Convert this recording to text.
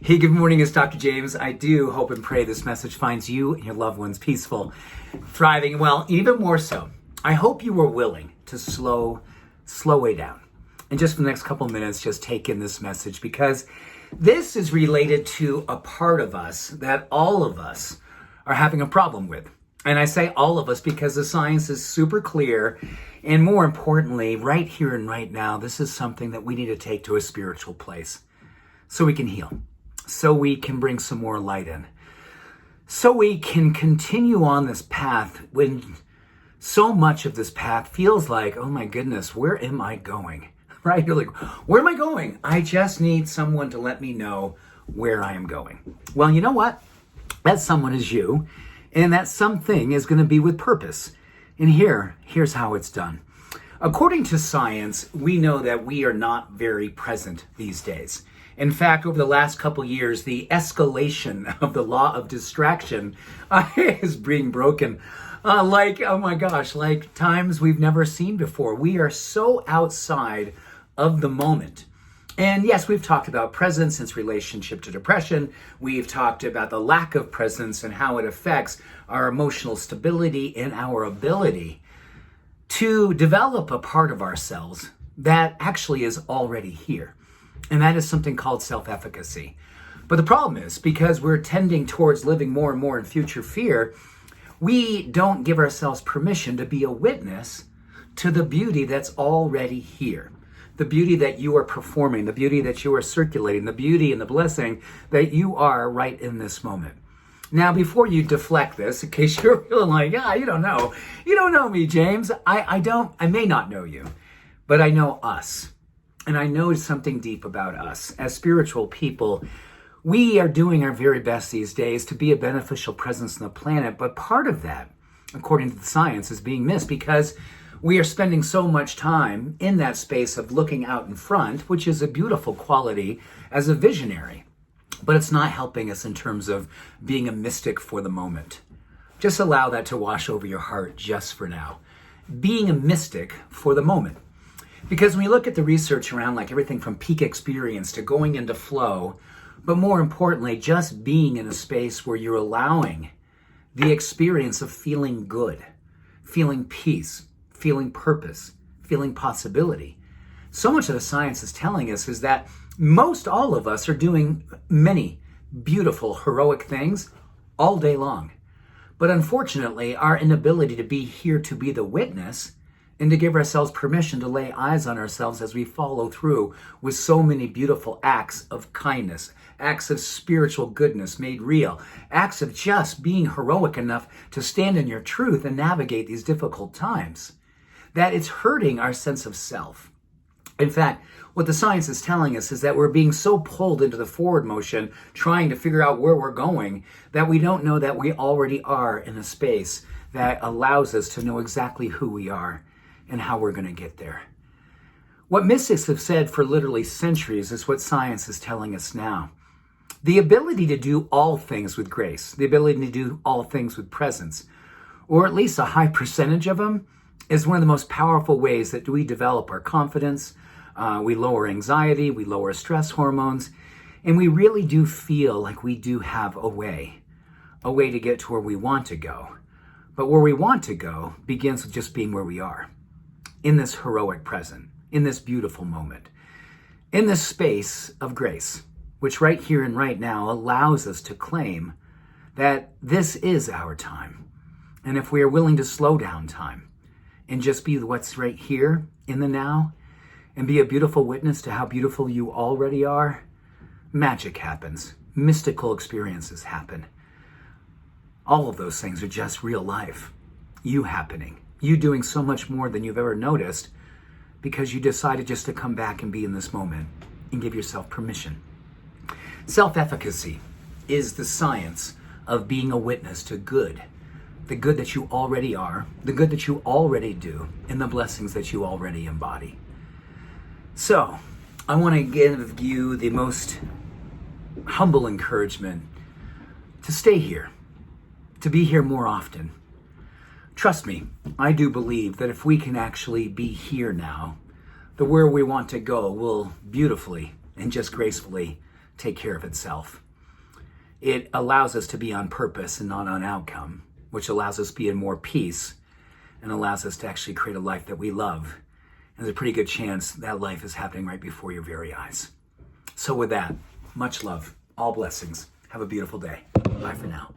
Hey, good morning. It's Dr. James. I do hope and pray this message finds you and your loved ones peaceful, thriving, well, even more so. I hope you were willing to slow way down. And just for the next couple of minutes, just take in this message because this is related to a part of us that all of us are having a problem with. And I say all of us because the science is super clear. And more importantly, right here and right now, this is something that we need to take to a spiritual place so we can heal, so we can bring some more light in, so we can continue on this path when so much of this path feels like, oh my goodness, where am I going? Right? You're like, where am I going? I just need someone to let me know where I am going. Well, you know what? That someone is you, and that something is going to be with purpose. And here's how it's done. According to science, we know that we are not very present these days. In fact, over the last couple years, the escalation of the law of distraction is being broken oh my gosh, like times we've never seen before. We are so outside of the moment. And yes, we've talked about presence in its relationship to depression. We've talked about the lack of presence and how it affects our emotional stability and our ability to develop a part of ourselves that actually is already here. And that is something called self-efficacy. But the problem is, because we're tending towards living more and more in future fear, we don't give ourselves permission to be a witness to the beauty that's already here. The beauty that you are performing, the beauty that you are circulating, the beauty and the blessing that you are right in this moment. Now, before you deflect this, in case you're feeling like, you don't know me, James. I may not know you, but I know us. And I know something deep about us. As spiritual people, we are doing our very best these days to be a beneficial presence on the planet. But part of that, according to the science, is being missed because we are spending so much time in that space of looking out in front, which is a beautiful quality as a visionary. But it's not helping us in terms of being a mystic for the moment. Just allow that to wash over your heart just for now. Being a mystic for the moment. Because when you look at the research around like everything from peak experience to going into flow, but more importantly, just being in a space where you're allowing the experience of feeling good, feeling peace, feeling purpose, feeling possibility. So much of the science is telling us is that most all of us are doing many beautiful, heroic things all day long. But unfortunately, our inability to be here to be the witness and to give ourselves permission to lay eyes on ourselves as we follow through with so many beautiful acts of kindness, acts of spiritual goodness made real, acts of just being heroic enough to stand in your truth and navigate these difficult times, that it's hurting our sense of self. In fact, what the science is telling us is that we're being so pulled into the forward motion, trying to figure out where we're going, that we don't know that we already are in a space that allows us to know exactly who we are and how we're going to get there. What mystics have said for literally centuries is what science is telling us now. The ability to do all things with grace, the ability to do all things with presence, or at least a high percentage of them, is one of the most powerful ways that we develop our confidence, we lower anxiety, we lower stress hormones, and we really do feel like we do have a way to get to where we want to go. But where we want to go begins with just being where we are, in this heroic present, in this beautiful moment, in this space of grace, which right here and right now allows us to claim that this is our time. And if we are willing to slow down time, and just be what's right here in the now, and be a beautiful witness to how beautiful you already are, magic happens. Mystical experiences happen. All of those things are just real life. You happening. You doing so much more than you've ever noticed because you decided just to come back and be in this moment and give yourself permission. Self-efficacy is the science of being a witness to good. The good that you already are, the good that you already do, and the blessings that you already embody. So, I want to give you the most humble encouragement to stay here, to be here more often. Trust me, I do believe that if we can actually be here now, the where we want to go will beautifully and just gracefully take care of itself. It allows us to be on purpose and not on outcome, which allows us to be in more peace and allows us to actually create a life that we love. And there's a pretty good chance that life is happening right before your very eyes. So with that, much love, all blessings. Have a beautiful day. Bye for now.